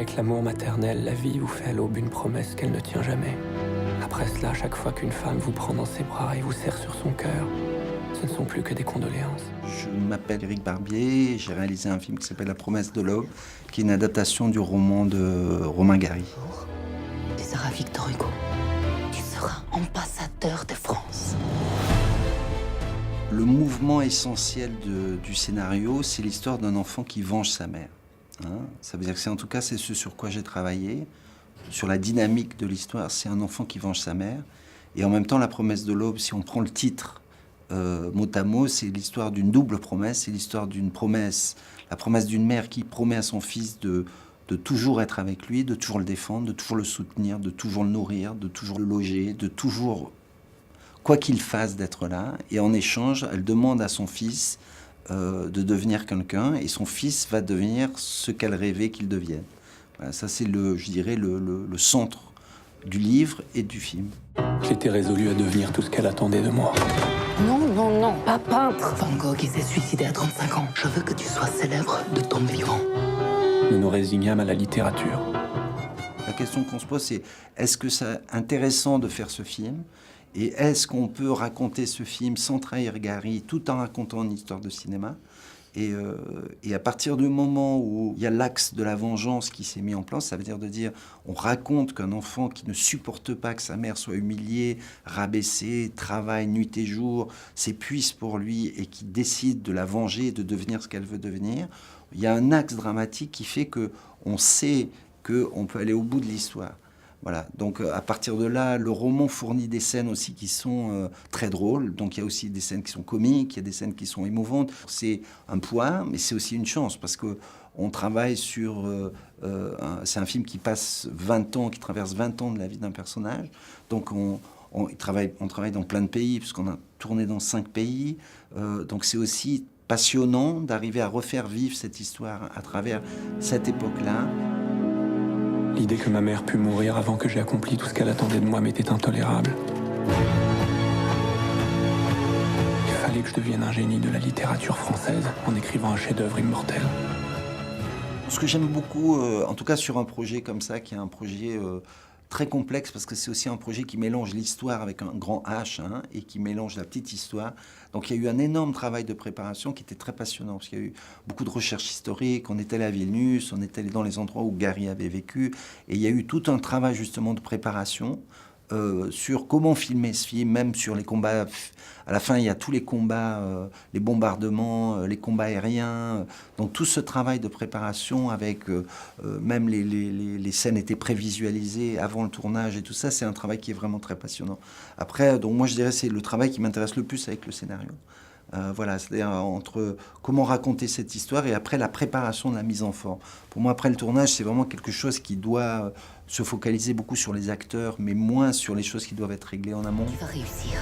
qu'avec l'amour maternel, la vie vous fait à l'aube une promesse qu'elle ne tient jamais. Après cela, chaque fois qu'une femme vous prend dans ses bras et vous serre sur son cœur, ce ne sont plus que des condoléances. Je m'appelle Éric Barbier, j'ai réalisé un film qui s'appelle La promesse de l'aube, qui est une adaptation du roman de Romain Gary. Tu seras Victor Hugo. Tu seras ambassadeur de France. Le mouvement essentiel du scénario, c'est l'histoire d'un enfant qui venge sa mère. Ça veut dire que en tout cas, c'est ce sur quoi j'ai travaillé. Sur la dynamique de l'histoire, c'est un enfant qui venge sa mère. Et en même temps, La promesse de l'aube, si on prend le titre mot à mot, c'est l'histoire d'une double promesse. C'est l'histoire d'une promesse, la promesse d'une mère qui promet à son fils de toujours être avec lui, de toujours le défendre, de toujours le soutenir, de toujours le nourrir, de toujours le loger, de toujours, quoi qu'il fasse, d'être là. Et en échange, elle demande à son fils de devenir quelqu'un, et son fils va devenir ce qu'elle rêvait qu'il devienne. Voilà, ça c'est je dirais, le centre du livre et du film. J'étais résolu à devenir tout ce qu'elle attendait de moi. Non, non, non, pas peintre. Van Gogh, il s'est suicidé à 35 ans. Je veux que tu sois célèbre de ton vivant. Nous nous résignâmes à la littérature. La question qu'on se pose, c'est est-ce que c'est intéressant de faire ce film? Et est-ce qu'on peut raconter ce film sans trahir Gary, tout en racontant une histoire de cinéma? Et à partir du moment où il y a l'axe de la vengeance qui s'est mis en place, ça veut dire de dire, on raconte qu'un enfant qui ne supporte pas que sa mère soit humiliée, rabaissée, travaille nuit et jour, s'épuise pour lui et qui décide de la venger, de devenir ce qu'elle veut devenir, il y a un axe dramatique qui fait qu'on sait qu'on peut aller au bout de l'histoire. Voilà, donc à partir de là, le roman fournit des scènes aussi qui sont très drôles. Donc il y a aussi des scènes qui sont comiques, il y a des scènes qui sont émouvantes. C'est un poids, mais c'est aussi une chance parce que on travaille sur... c'est un film qui passe 20 ans, qui traverse 20 ans de la vie d'un personnage. Donc on travaille dans plein de pays, puisqu'on a tourné dans 5 pays. Donc c'est aussi passionnant d'arriver à refaire vivre cette histoire à travers cette époque-là. L'idée que ma mère pût mourir avant que j'aie accompli tout ce qu'elle attendait de moi m'était intolérable. Il fallait que je devienne un génie de la littérature française en écrivant un chef-d'œuvre immortel. Ce que j'aime beaucoup, en tout cas sur un projet comme ça, qui est un projet très complexe, parce que c'est aussi un projet qui mélange l'histoire avec un grand H, et qui mélange la petite histoire. Donc il y a eu un énorme travail de préparation qui était très passionnant, parce qu'il y a eu beaucoup de recherches historiques, on est allé à Vilnius, on est allé dans les endroits où Gary avait vécu, et il y a eu tout un travail justement de préparation sur comment filmer ce film, même sur les combats. À la fin, il y a tous les combats, les bombardements, les combats aériens. Donc tout ce travail de préparation avec même les scènes étaient prévisualisées avant le tournage et tout ça, c'est un travail qui est vraiment très passionnant. Après, donc moi je dirais c'est le travail qui m'intéresse le plus avec le scénario. Voilà, c'est-à-dire entre comment raconter cette histoire et après la préparation de la mise en forme. Pour moi, après le tournage, c'est vraiment quelque chose qui doit se focaliser beaucoup sur les acteurs, mais moins sur les choses qui doivent être réglées en amont. Tu vas réussir.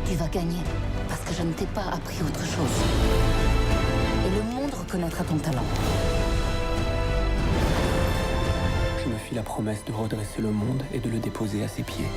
Tu vas gagner. Parce que je ne t'ai pas appris autre chose. Et le monde reconnaîtra ton talent. Je me fis la promesse de redresser le monde et de le déposer à ses pieds.